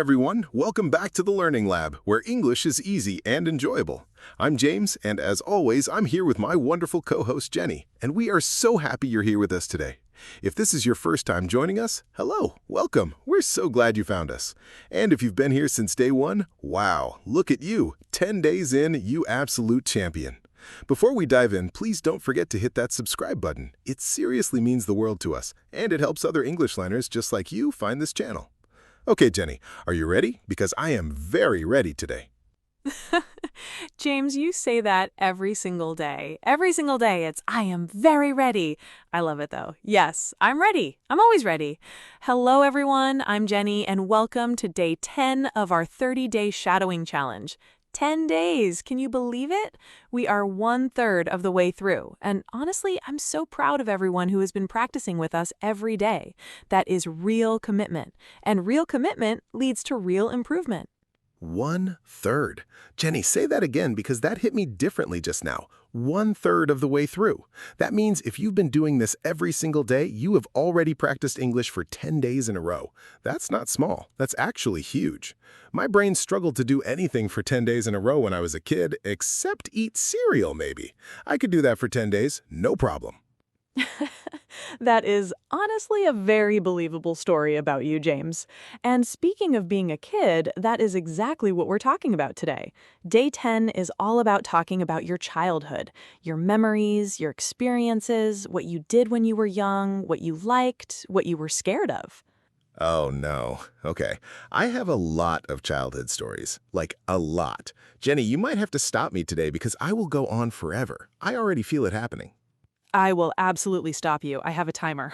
everyone. Welcome back to the Learning Lab, where English is easy and enjoyable. I'm James, and as always, I'm here with my wonderful co-host Jenny, and we are so happy you're here with us today. If this is your first time joining us, hello, welcome. We're so glad you found us. And if you've been here since day one, wow, look at you. 10 days in, you absolute champion. Before we dive in, please don't forget to hit that subscribe button. It seriously means the world to us, and it helps other English learners just like you find this channel. Okay, Jenny, are you ready? Because I am very ready today. James, you say that every single day. Every single day, I am very ready. I love it, though. Yes, I'm ready. I'm always ready. Hello, everyone. I'm Jenny, and welcome to day 10 of our 30-day shadowing challenge. 10 days. Can you believe it? We are 1/3 of the way through. And honestly, I'm so proud of everyone who has been practicing with us every day. That is real commitment. And real commitment leads to real improvement. 1/3. Jenny, say that again because that hit me differently just now. 1/3 of the way through. That means if you've been doing this every single day, you have already practiced English for 10 days in a row. That's not small. That's actually huge. My brain struggled to do anything for 10 days in a row when I was a kid, except eat cereal, maybe. I could do that for 10 days, no problem. That is honestly a very believable story about you, James. And speaking of being a kid, that is exactly what we're talking about today. Day 10 is all about talking about your childhood, your memories, your experiences, what you did when you were young, what you liked, what you were scared of. Oh, no. Okay. I have a lot of childhood stories. Like, a lot. Jenny, you might have to stop me today because I will go on forever. I already feel it happening. I will absolutely stop you. I have a timer.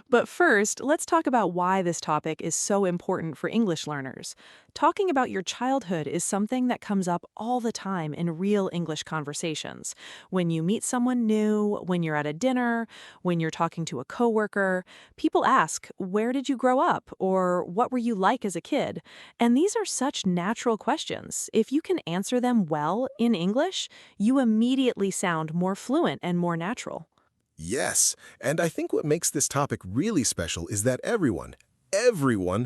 But first, let's talk about why this topic is so important for English learners. Talking about your childhood is something that comes up all the time in real English conversations. When you meet someone new, when you're at a dinner, when you're talking to a coworker, people ask, "Where did you grow up?" or "What were you like as a kid?" And these are such natural questions. If you can answer them well in English, you immediately sound more fluent and more natural. Yes, and I think what makes this topic really special is that everyone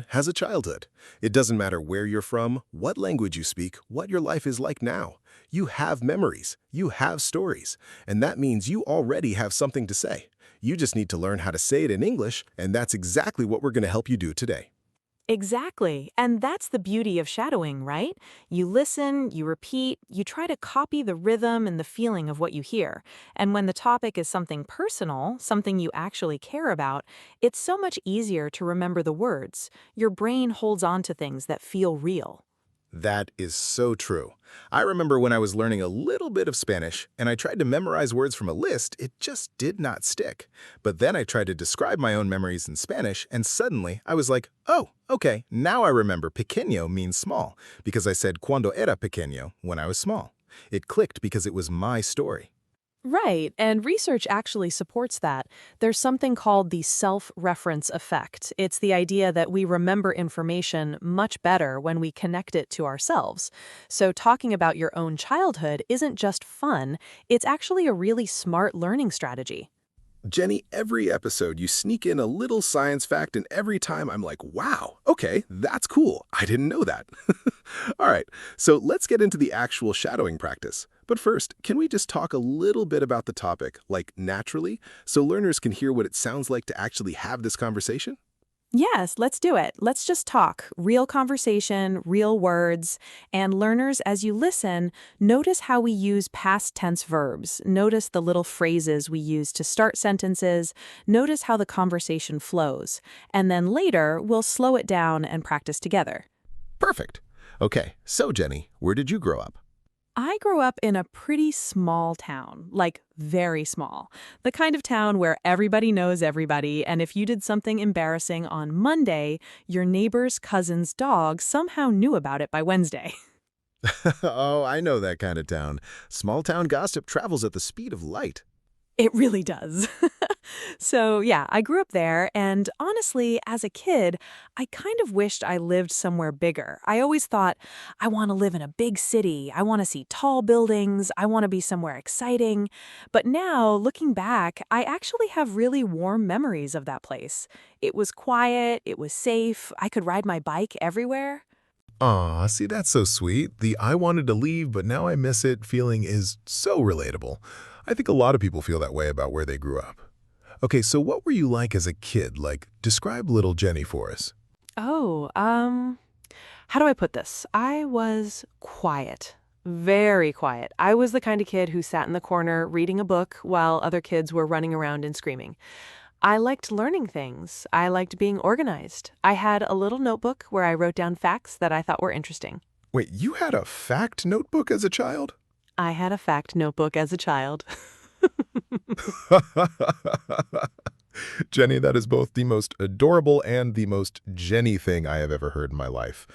has a childhood. It doesn't matter where you're from, what language you speak, what your life is like now. You have memories, you have stories, and that means you already have something to say. You just need to learn how to say it in English, and that's exactly what we're going to help you do today. Exactly. And that's the beauty of shadowing, right? You listen, you repeat, you try to copy the rhythm and the feeling of what you hear. And when the topic is something personal, something you actually care about, it's so much easier to remember the words. Your brain holds on to things that feel real. That is so true. I remember when I was learning a little bit of Spanish and I tried to memorize words from a list, it just did not stick. But then I tried to describe my own memories in Spanish and suddenly I was like, oh, okay, now I remember pequeño means small because I said cuando era pequeño when I was small. It clicked because it was my story. Right, and research actually supports that. There's something called the self-reference effect. It's the idea that we remember information much better when we connect it to ourselves. So talking about your own childhood isn't just fun, it's actually a really smart learning strategy. Jenny, every episode you sneak in a little science fact and every time I'm like, wow, okay, that's cool. I didn't know that. All right, so let's get into the actual shadowing practice. But first, can we just talk a little bit about the topic, like naturally, so learners can hear what it sounds like to actually have this conversation? Yes, let's do it. Let's just talk. Real conversation, real words. And learners, as you listen, notice how we use past tense verbs. Notice the little phrases we use to start sentences. Notice how the conversation flows. And then later, we'll slow it down and practice together. Perfect. Okay, so Jenny, where did you grow up? I grew up in a pretty small town, like very small. The kind of town where everybody knows everybody, and if you did something embarrassing on Monday, your neighbor's cousin's dog somehow knew about it by Wednesday. Oh, I know that kind of town. Small town gossip travels at the speed of light. It really does. So, yeah, I grew up there, and honestly, as a kid, I kind of wished I lived somewhere bigger. I always thought, I want to live in a big city. I want to see tall buildings. I want to be somewhere exciting. But now, looking back, I actually have really warm memories of that place. It was quiet, it was safe, I could ride my bike everywhere. Aw, see, that's so sweet. The I wanted to leave, but now I miss it feeling is so relatable. I think a lot of people feel that way about where they grew up. Okay, so what were you like as a kid? Like, describe little Jenny for us. Oh, how do I put this? I was quiet. Very quiet. I was the kind of kid who sat in the corner reading a book while other kids were running around and screaming. I liked learning things. I liked being organized. I had a little notebook where I wrote down facts that I thought were interesting. Wait, you had a fact notebook as a child? I had a fact notebook as a child. Jenny, that is both the most adorable and the most Jenny thing I have ever heard in my life.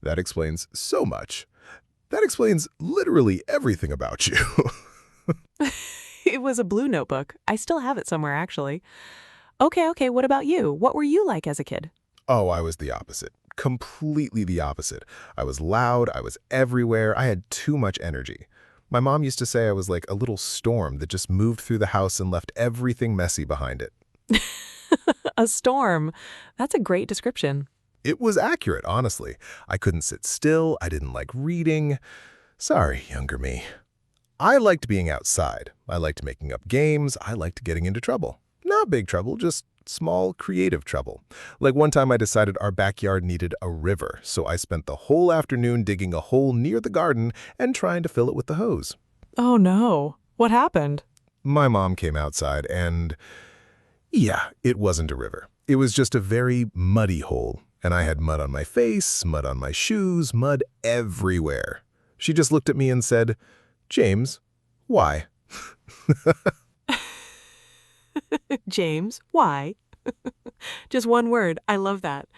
That explains so much. That explains literally everything about you. It was a blue notebook. I still have it somewhere, actually. Okay, what about you? What were you like as a kid? Oh, I was the opposite. Completely the opposite. I was loud, I was everywhere, I had too much energy. My mom used to say I was like a little storm that just moved through the house and left everything messy behind it. A storm. That's a great description. It was accurate, honestly. I couldn't sit still, I didn't like reading. Sorry, younger me. I liked being outside. I liked making up games. I liked getting into trouble. Not big trouble, just small, creative trouble. Like one time I decided our backyard needed a river, so I spent the whole afternoon digging a hole near the garden and trying to fill it with the hose. Oh no. What happened? My mom came outside and, yeah, it wasn't a river. It was just a very muddy hole, and I had mud on my face, mud on my shoes, mud everywhere. She just looked at me and said, "James, why?" James, why? Just one word. I love that.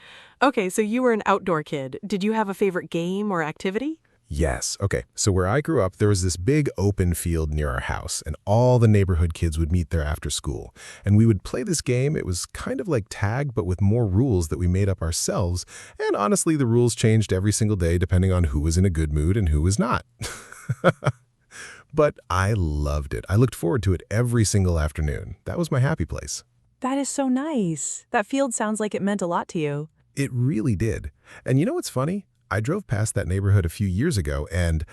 Okay, so you were an outdoor kid. Did you have a favorite game or activity? Yes. Okay. So where I grew up, there was this big open field near our house, and all the neighborhood kids would meet there after school. And we would play this game. It was kind of like tag, but with more rules that we made up ourselves. And honestly, the rules changed every single day depending on who was in a good mood and who was not. But I loved it. I looked forward to it every single afternoon. That was my happy place. That is so nice. That field sounds like it meant a lot to you. It really did. And you know what's funny? I drove past that neighborhood a few years ago, and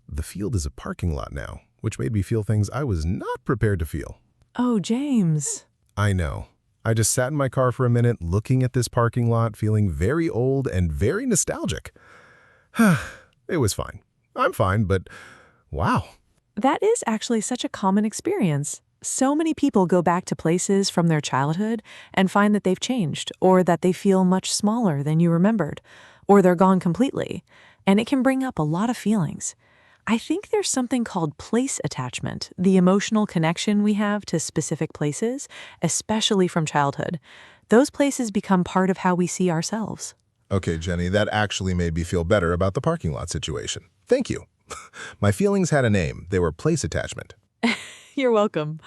the field is a parking lot now, which made me feel things I was not prepared to feel. Oh, James. I know. I just sat in my car for a minute, looking at this parking lot, feeling very old and very nostalgic. It was fine. I'm fine, but wow. That is actually such a common experience. So many people go back to places from their childhood and find that they've changed, or that they feel much smaller than you remembered, or they're gone completely. And it can bring up a lot of feelings. I think there's something called place attachment, the emotional connection we have to specific places, especially from childhood. Those places become part of how we see ourselves. Okay, Jenny, that actually made me feel better about the parking lot situation. Thank you. My feelings had a name. They were place attachment. You're welcome.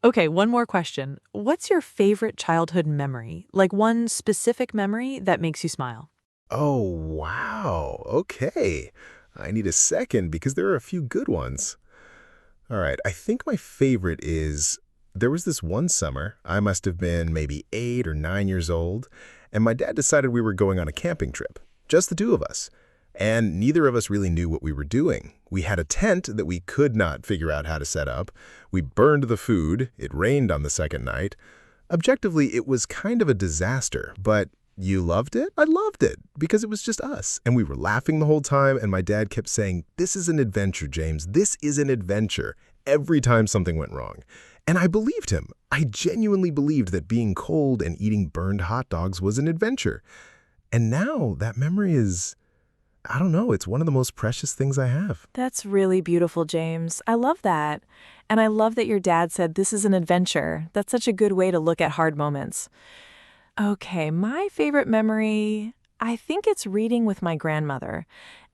Okay, one more question. What's your favorite childhood memory? Like one specific memory that makes you smile? Oh, wow. Okay. I need a second because there are a few good ones. All right, I think my favorite is there was this one summer, I must have been maybe 8 or 9 years old, and my dad decided we were going on a camping trip, just the two of us. And neither of us really knew what we were doing. We had a tent that we could not figure out how to set up. We burned the food. It rained on the second night. Objectively, it was kind of a disaster, but you loved it? I loved it because it was just us. And we were laughing the whole time, and my dad kept saying, "This is an adventure, James. This is an adventure," every time something went wrong. And I believed him. I genuinely believed that being cold and eating burned hot dogs was an adventure. And now that memory is, I don't know, it's one of the most precious things I have. That's really beautiful, James. I love that. And I love that your dad said this is an adventure. That's such a good way to look at hard moments. Okay, my favorite memory, I think it's reading with my grandmother.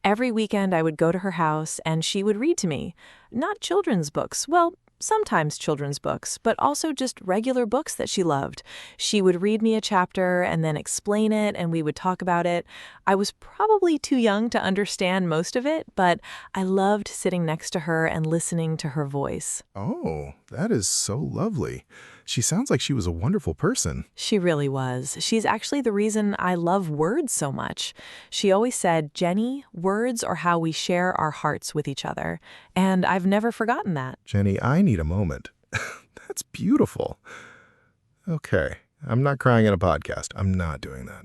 Every weekend I would go to her house and she would read to me. Not children's books. Well, sometimes children's books, but also just regular books that she loved. She would read me a chapter and then explain it, and we would talk about it. I was probably too young to understand most of it, but I loved sitting next to her and listening to her voice. Oh, that is so lovely. She sounds like she was a wonderful person. She really was. She's actually the reason I love words so much. She always said, "Jenny, words are how we share our hearts with each other." And I've never forgotten that. Jenny, I need a moment. That's beautiful. Okay, I'm not crying in a podcast. I'm not doing that.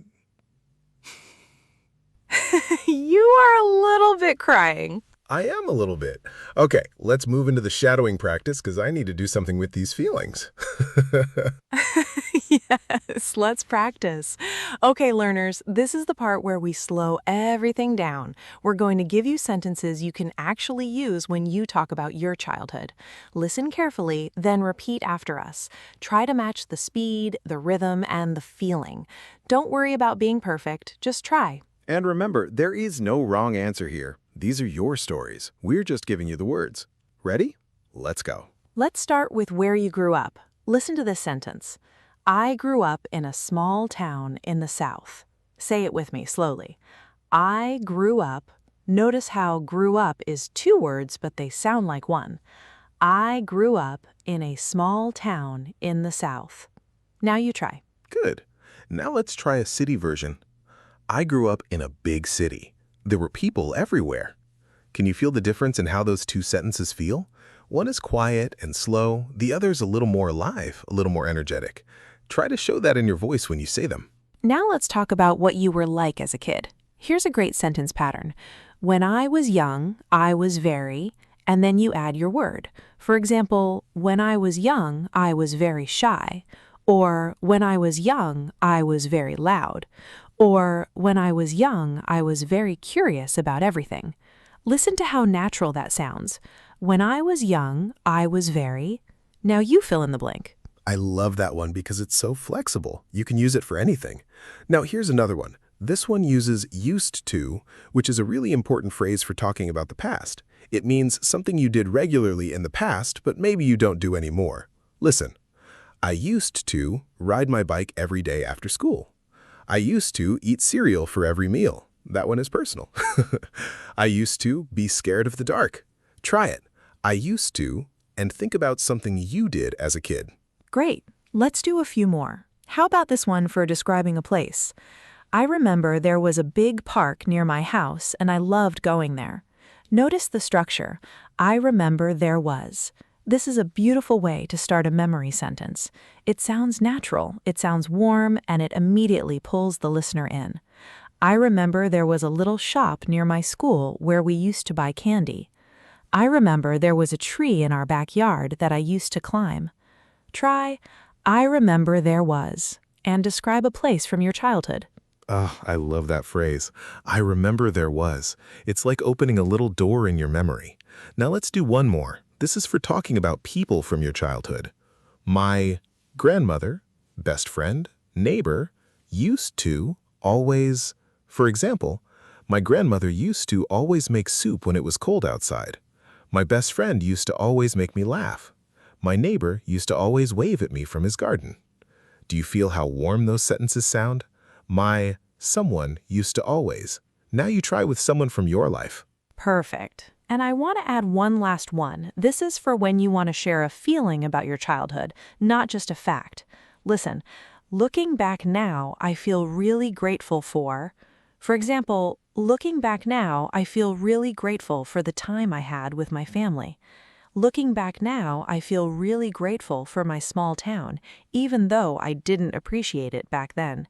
You are a little bit crying. I am a little bit. Okay, let's move into the shadowing practice because I need to do something with these feelings. Yes, let's practice. Okay, learners, this is the part where we slow everything down. We're going to give you sentences you can actually use when you talk about your childhood. Listen carefully, then repeat after us. Try to match the speed, the rhythm, and the feeling. Don't worry about being perfect, just try. And remember, there is no wrong answer here. These are your stories. We're just giving you the words. Ready? Let's go. Let's start with where you grew up. Listen to this sentence. I grew up in a small town in the South. Say it with me slowly. I grew up. Notice how grew up is two words, but they sound like one. I grew up in a small town in the South. Now you try. Good. Now let's try a city version. I grew up in a big city. There were people everywhere. Can you feel the difference in how those two sentences feel? One is quiet and slow, the other's a little more alive, a little more energetic. Try to show that in your voice when you say them. Now let's talk about what you were like as a kid. Here's a great sentence pattern. When I was young, I was very, and then you add your word. For example, when I was young, I was very shy. Or when I was young, I was very loud. Or when I was young, I was very curious about everything. Listen to how natural that sounds. When I was young, I was very. Now you fill in the blank. I love that one because it's so flexible. You can use it for anything. Now here's another one. This one uses used to, which is a really important phrase for talking about the past. It means something you did regularly in the past, but maybe you don't do anymore. Listen. I used to ride my bike every day after school. I used to eat cereal for every meal. That one is personal. I used to be scared of the dark. Try it. I used to, and think about something you did as a kid. Great. Let's do a few more. How about this one for describing a place? I remember there was a big park near my house, and I loved going there. Notice the structure. I remember there was. This is a beautiful way to start a memory sentence. It sounds natural, it sounds warm, and it immediately pulls the listener in. I remember there was a little shop near my school where we used to buy candy. I remember there was a tree in our backyard that I used to climb. Try, I remember there was, and describe a place from your childhood. Oh, I love that phrase. I remember there was. It's like opening a little door in your memory. Now let's do one more. This is for talking about people from your childhood. My grandmother, best friend, neighbor, used to always. For example, my grandmother used to always make soup when it was cold outside. My best friend used to always make me laugh. My neighbor used to always wave at me from his garden. Do you feel how warm those sentences sound? My someone used to always. Now you try with someone from your life. Perfect. And I want to add one last one. This is for when you want to share a feeling about your childhood, not just a fact. Listen, looking back now, I feel really grateful for. For example, looking back now, I feel really grateful for the time I had with my family. Looking back now, I feel really grateful for my small town, even though I didn't appreciate it back then.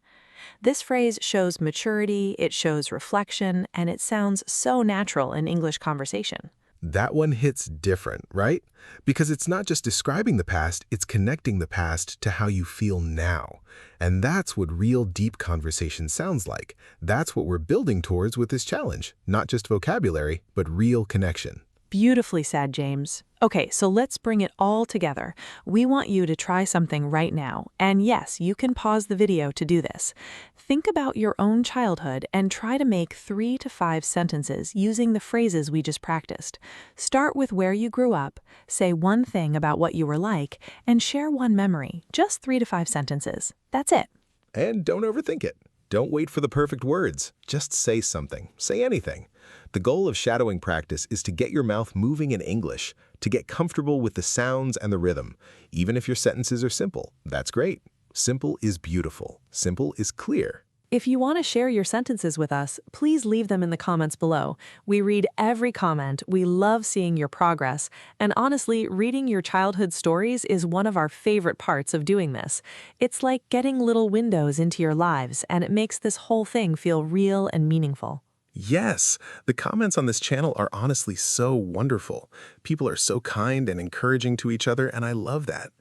This phrase shows maturity, it shows reflection, and it sounds so natural in English conversation. That one hits different, right? Because it's not just describing the past, it's connecting the past to how you feel now. And that's what real deep conversation sounds like. That's what we're building towards with this challenge. Not just vocabulary, but real connection. Beautifully said, James. Okay, so let's bring it all together. We want you to try something right now. And yes, you can pause the video to do this. Think about your own childhood and try to make 3 to 5 sentences using the phrases we just practiced. Start with where you grew up, say one thing about what you were like, and share one memory. Just 3 to 5 sentences. That's it. And don't overthink it. Don't wait for the perfect words. Just say something. Say anything. The goal of shadowing practice is to get your mouth moving in English, to get comfortable with the sounds and the rhythm. Even if your sentences are simple, that's great. Simple is beautiful. Simple is clear. If you want to share your sentences with us, please leave them in the comments below. We read every comment, we love seeing your progress, and honestly, reading your childhood stories is one of our favorite parts of doing this. It's like getting little windows into your lives, and it makes this whole thing feel real and meaningful. Yes, the comments on this channel are honestly so wonderful. People are so kind and encouraging to each other, and I love that.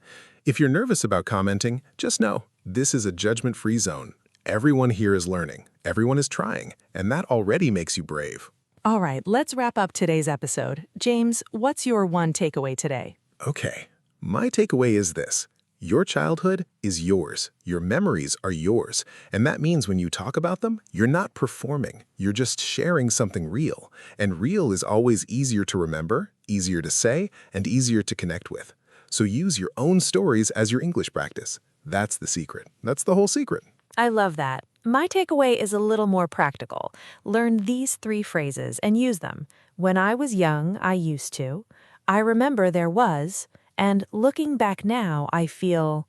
If you're nervous about commenting, just know this is a judgment-free zone. Everyone here is learning, everyone is trying, and that already makes you brave. All right, let's wrap up today's episode. James, what's your one takeaway today? Okay, my takeaway is this. Your childhood is yours. Your memories are yours. And that means when you talk about them, you're not performing. You're just sharing something real. And real is always easier to remember, easier to say, and easier to connect with. So use your own stories as your English practice. That's the secret. That's the whole secret. I love that. My takeaway is a little more practical. Learn these 3 phrases and use them. When I was young, I used to. I remember there was. And looking back now, I feel.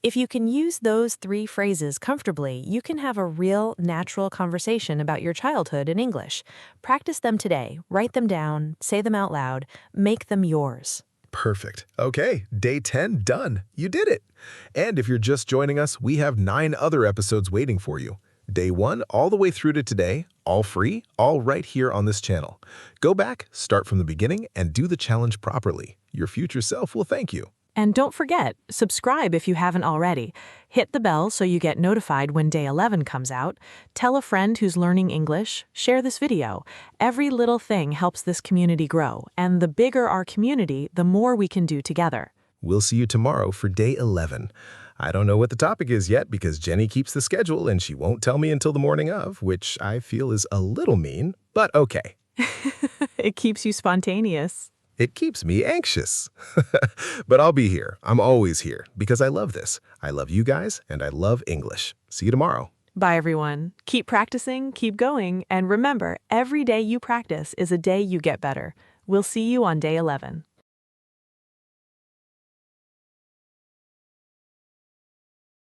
If you can use those 3 phrases comfortably, you can have a real, natural conversation about your childhood in English. Practice them today. Write them down. Say them out loud. Make them yours. Perfect. Okay, day 10 done. You did it. And if you're just joining us, we have 9 other episodes waiting for you. Day 1 all the way through to today, all free, all right here on this channel. Go back, start from the beginning, and do the challenge properly. Your future self will thank you. And don't forget, subscribe if you haven't already. Hit the bell so you get notified when day 11 comes out. Tell a friend who's learning English. Share this video. Every little thing helps this community grow, and the bigger our community, the more we can do together. We'll see you tomorrow for day 11. I don't know what the topic is yet because Jenny keeps the schedule and she won't tell me until the morning of, which I feel is a little mean, but okay. It keeps you spontaneous. It keeps me anxious. But I'll be here. I'm always here because I love this. I love you guys and I love English. See you tomorrow. Bye, everyone. Keep practicing, keep going, and remember, every day you practice is a day you get better. We'll see you on day 11.